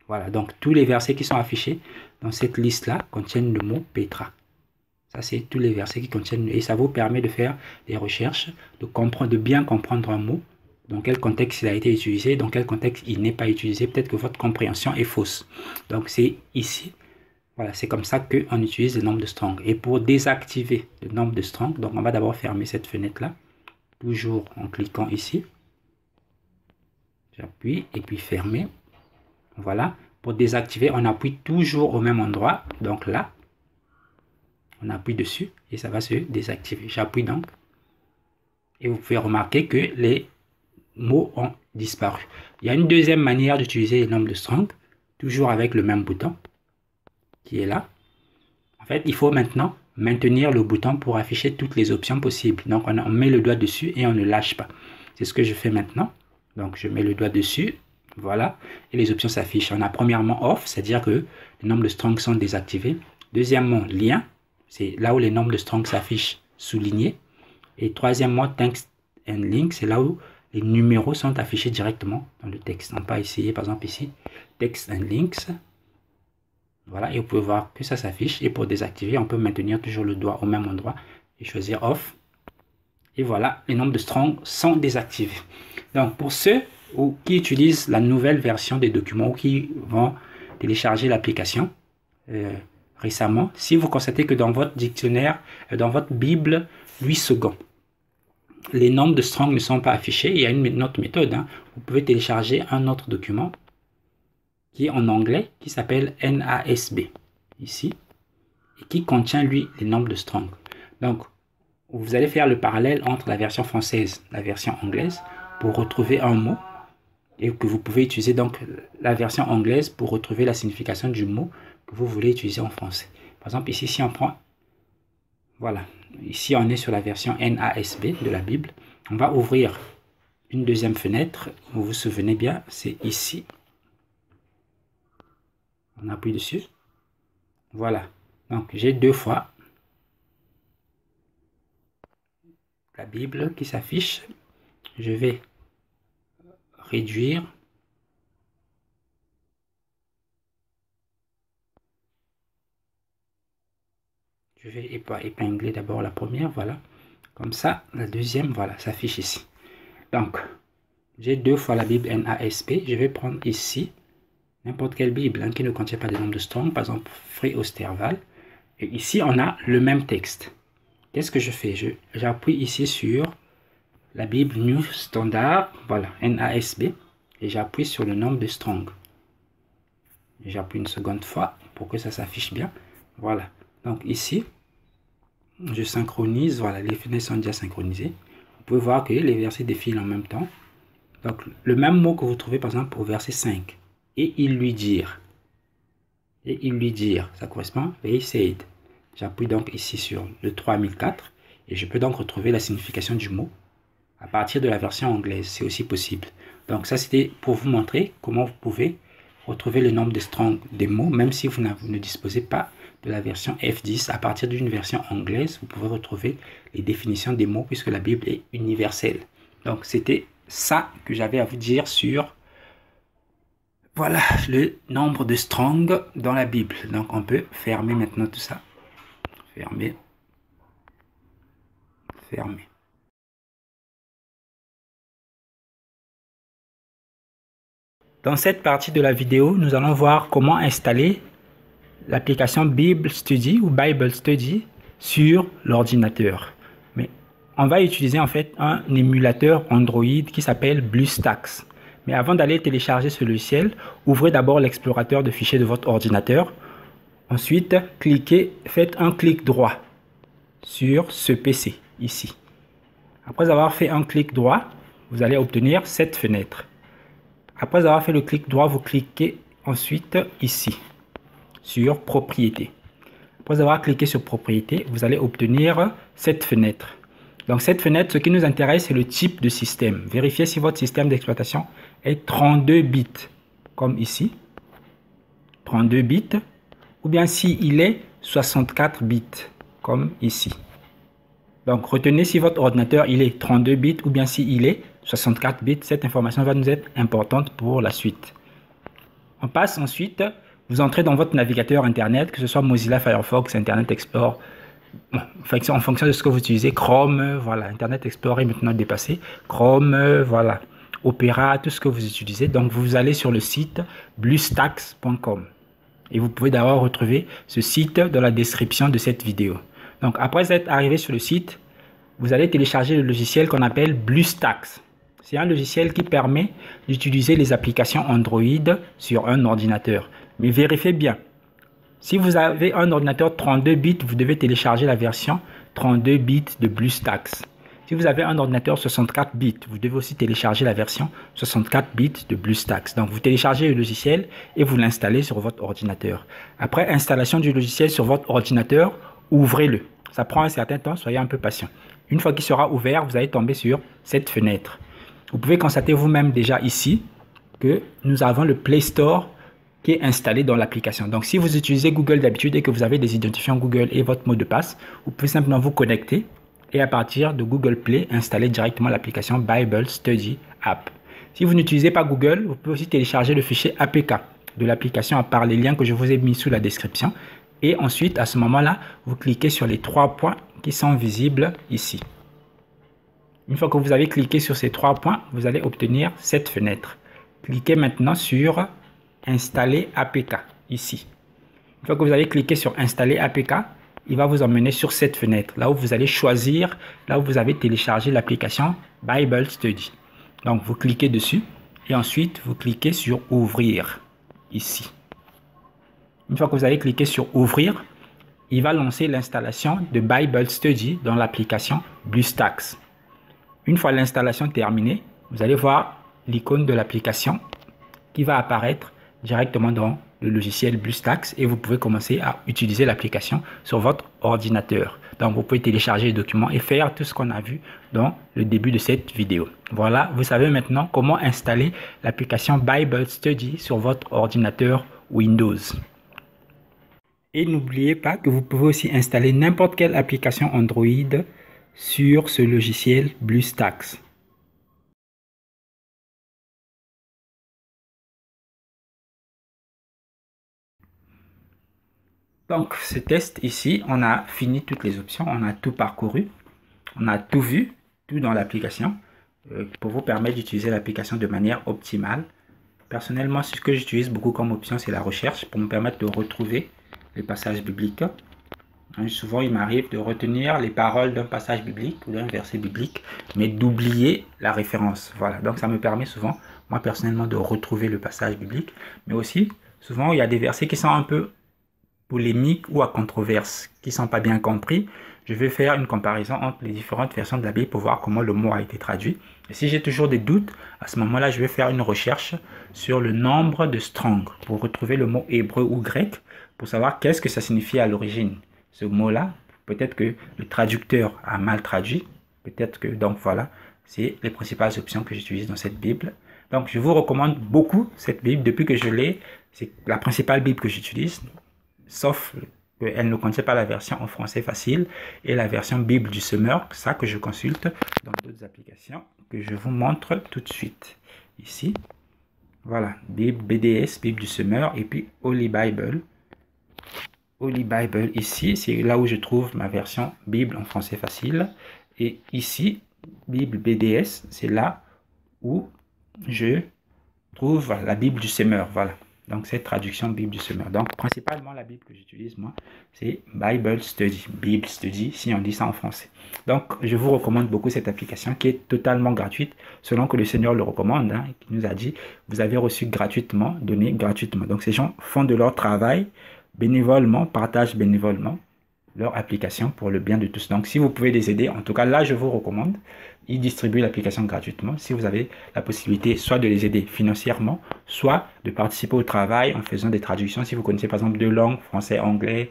Voilà, donc tous les versets qui sont affichés dans cette liste-là contiennent le mot Petra. Ça, c'est tous les versets qui contiennent, et ça vous permet de faire des recherches, de bien comprendre un mot, dans quel contexte il a été utilisé, dans quel contexte il n'est pas utilisé. Peut-être que votre compréhension est fausse. Donc, c'est ici. Voilà, c'est comme ça qu'on utilise le nombre de strong. Et pour désactiver le nombre de strong, donc on va d'abord fermer cette fenêtre-là, toujours en cliquant ici. J'appuie et puis fermer. Voilà. Pour désactiver, on appuie toujours au même endroit. Donc là, on appuie dessus et ça va se désactiver. J'appuie donc. Et vous pouvez remarquer que les mots ont disparu. Il y a une deuxième manière d'utiliser le nombre de strong, toujours avec le même bouton qui est là. En fait, il faut maintenant maintenir le bouton pour afficher toutes les options possibles. Donc, on met le doigt dessus et on ne lâche pas. C'est ce que je fais maintenant. Donc, je mets le doigt dessus. Voilà. Et les options s'affichent. On a premièrement off, c'est-à-dire que les nombres de strong sont désactivés. Deuxièmement, lien. C'est là où les nombres de strong s'affichent soulignés. Et troisièmement, text and link. C'est là où les numéros sont affichés directement dans le texte. On peut essayer, par exemple, ici, text and links. Voilà, et vous pouvez voir que ça s'affiche. Et pour désactiver, on peut maintenir toujours le doigt au même endroit et choisir off. Et voilà, les nombres de strong sont désactivés. Donc, pour ceux qui utilisent la nouvelle version des documents ou qui vont télécharger l'application récemment, si vous constatez que dans votre dictionnaire, dans votre Bible 8 secondes, les nombres de strong ne sont pas affichés, il y a une autre méthode. Hein. Vous pouvez télécharger un autre document qui est en anglais, qui s'appelle NASB. ici, et qui contient, lui, les nombres de Strong. Donc, vous allez faire le parallèle entre la version française et la version anglaise pour retrouver un mot, et que vous pouvez utiliser donc la version anglaise pour retrouver la signification du mot que vous voulez utiliser en français. Par exemple, ici, si on prend, voilà, ici on est sur la version NASB de la Bible, on va ouvrir une deuxième fenêtre, vous vous souvenez bien, c'est ici. On appuie dessus. Voilà, donc j'ai deux fois la Bible qui s'affiche. Je vais réduire. Je vais épingler d'abord la première, voilà. Comme ça, la deuxième, voilà, s'affiche ici. Donc, j'ai deux fois la Bible NASB. Je vais prendre ici n'importe quelle Bible qui ne contient pas de nombres de Strong, par exemple Free Osterval. Et ici, on a le même texte. Qu'est-ce que je fais? J'appuie ici sur la Bible New Standard, voilà, NASB, et j'appuie sur le nombre de Strong. J'appuie une seconde fois pour que ça s'affiche bien. Voilà. Donc ici, je synchronise. Voilà, les fenêtres sont déjà synchronisées. Vous pouvez voir que les versets défilent en même temps. Donc, le même mot que vous trouvez par exemple au verset 5. Et il lui dire. Et il lui dire. Ça correspond. They said. J'appuie donc ici sur le 3004. Et je peux donc retrouver la signification du mot à partir de la version anglaise. C'est aussi possible. Donc, ça c'était pour vous montrer comment vous pouvez retrouver le nombre de Strong des mots, même si vous ne disposez pas de la version F10. À partir d'une version anglaise, vous pouvez retrouver les définitions des mots puisque la Bible est universelle. Donc, c'était ça que j'avais à vous dire sur, voilà, le nombre de Strong dans la Bible. Donc, on peut fermer maintenant tout ça. Fermer. Fermer. Dans cette partie de la vidéo, nous allons voir comment installer l'application Bible Study ou Bible Study sur l'ordinateur. Mais on va utiliser en fait un émulateur Android qui s'appelle BlueStacks. Mais avant d'aller télécharger ce logiciel, ouvrez d'abord l'explorateur de fichiers de votre ordinateur. Ensuite, faites un clic droit sur ce PC ici. Après avoir fait un clic droit, vous allez obtenir cette fenêtre. Après avoir fait le clic droit, vous cliquez ensuite ici sur Propriétés. Après avoir cliqué sur Propriétés, vous allez obtenir cette fenêtre. Donc cette fenêtre, ce qui nous intéresse, c'est le type de système. Vérifiez si votre système d'exploitation est 32 bits, comme ici. 32 bits. Ou bien s'il est 64 bits, comme ici. Donc retenez si votre ordinateur il est 32 bits ou bien s'il est 64 bits. Cette information va nous être importante pour la suite. On passe ensuite, vous entrez dans votre navigateur internet, que ce soit Mozilla Firefox, Internet Explorer, bon, en fonction de ce que vous utilisez, Chrome, voilà, Internet Explorer est maintenant dépassé, Chrome, voilà, Opera, tout ce que vous utilisez. Donc vous allez sur le site bluestacks.com et vous pouvez d'abord retrouver ce site dans la description de cette vidéo. Donc après être arrivé sur le site, vous allez télécharger le logiciel qu'on appelle BlueStacks. C'est un logiciel qui permet d'utiliser les applications Android sur un ordinateur. Mais vérifiez bien. Si vous avez un ordinateur 32 bits, vous devez télécharger la version 32 bits de BlueStacks. Si vous avez un ordinateur 64 bits, vous devez aussi télécharger la version 64 bits de BlueStacks. Donc vous téléchargez le logiciel et vous l'installez sur votre ordinateur. Après installation du logiciel sur votre ordinateur, ouvrez-le. Ça prend un certain temps, soyez un peu patient. Une fois qu'il sera ouvert, vous allez tomber sur cette fenêtre. Vous pouvez constater vous-même déjà ici que nous avons le Play Store qui est installé dans l'application. Donc si vous utilisez Google d'habitude et que vous avez des identifiants Google et votre mot de passe, vous pouvez simplement vous connecter et à partir de Google Play, installer directement l'application Bible Study App. Si vous n'utilisez pas Google, vous pouvez aussi télécharger le fichier APK de l'application par les liens que je vous ai mis sous la description. Et ensuite, à ce moment-là, vous cliquez sur les 3 points qui sont visibles ici. Une fois que vous avez cliqué sur ces 3 points, vous allez obtenir cette fenêtre. Cliquez maintenant sur Installer APK, ici. Une fois que vous avez cliqué sur Installer APK, il va vous emmener sur cette fenêtre, là où vous allez choisir, là où vous avez téléchargé l'application Bible Study. Donc, vous cliquez dessus et ensuite, vous cliquez sur Ouvrir, ici. Une fois que vous allez cliquer sur ouvrir, il va lancer l'installation de Bible Study dans l'application BlueStacks. Une fois l'installation terminée, vous allez voir l'icône de l'application qui va apparaître directement dans le logiciel BlueStacks et vous pouvez commencer à utiliser l'application sur votre ordinateur. Donc, vous pouvez télécharger les documents et faire tout ce qu'on a vu dans le début de cette vidéo. Voilà, vous savez maintenant comment installer l'application Bible Study sur votre ordinateur Windows. Et n'oubliez pas que vous pouvez aussi installer n'importe quelle application Android sur ce logiciel BlueStacks. Donc, ce test ici, on a fini toutes les options, on a tout parcouru, on a tout vu, tout dans l'application, pour vous permettre d'utiliser l'application de manière optimale. Personnellement, ce que j'utilise beaucoup comme option, c'est la recherche, pour me permettre de retrouver les passages bibliques. Souvent, il m'arrive de retenir les paroles d'un passage biblique ou d'un verset biblique, mais d'oublier la référence. Voilà, donc ça me permet souvent, moi personnellement, de retrouver le passage biblique, mais aussi, souvent, il y a des versets qui sont un peu polémiques ou à controverse, qui ne sont pas bien compris. Je vais faire une comparaison entre les différentes versions de la Bible pour voir comment le mot a été traduit. Et si j'ai toujours des doutes, à ce moment-là, je vais faire une recherche sur le nombre de Strong pour retrouver le mot hébreu ou grec, pour savoir qu'est-ce que ça signifie à l'origine. Ce mot-là, peut-être que le traducteur a mal traduit, peut-être que, donc voilà, c'est les principales options que j'utilise dans cette Bible. Donc, je vous recommande beaucoup cette Bible. Depuis que je l'ai, c'est la principale Bible que j'utilise, sauf qu'elle ne contient pas la version en français facile et la version Bible du semeur, ça que je consulte dans d'autres applications que je vous montre tout de suite. Ici, voilà, Bible BDS, Bible du semeur, et puis Holy Bible. Holy Bible, ici, c'est là où je trouve ma version Bible en français facile. Et ici, Bible BDS, c'est là où je trouve la Bible du semeur, voilà. Donc, cette traduction Bible du semeur. Donc, principalement, la Bible que j'utilise, moi, c'est Bible Study. Bible Study, si on dit ça en français. Donc, je vous recommande beaucoup cette application qui est totalement gratuite, selon que le Seigneur le recommande, hein, qui nous a dit, vous avez reçu gratuitement, donné gratuitement. Donc, ces gens font de leur travail bénévolement, partagent bénévolement leur application pour le bien de tous. Donc, si vous pouvez les aider, en tout cas, là, je vous recommande. Ils distribuent l'application gratuitement. Si vous avez la possibilité soit de les aider financièrement, soit de participer au travail en faisant des traductions. Si vous connaissez par exemple deux langues, français, anglais,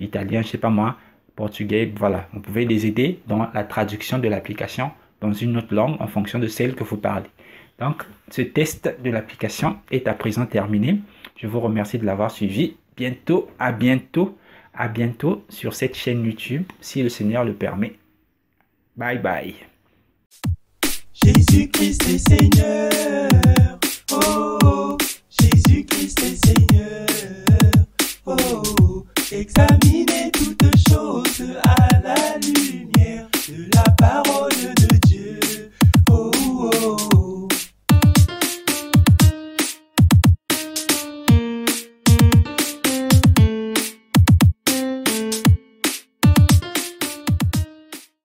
italien, je ne sais pas moi, portugais, voilà. Vous pouvez les aider dans la traduction de l'application dans une autre langue en fonction de celle que vous parlez. Donc, ce test de l'application est à présent terminé. Je vous remercie de l'avoir suivi. À bientôt sur cette chaîne YouTube, si le Seigneur le permet. Bye bye. Jésus-Christ est Seigneur. Oh, oh, Jésus-Christ est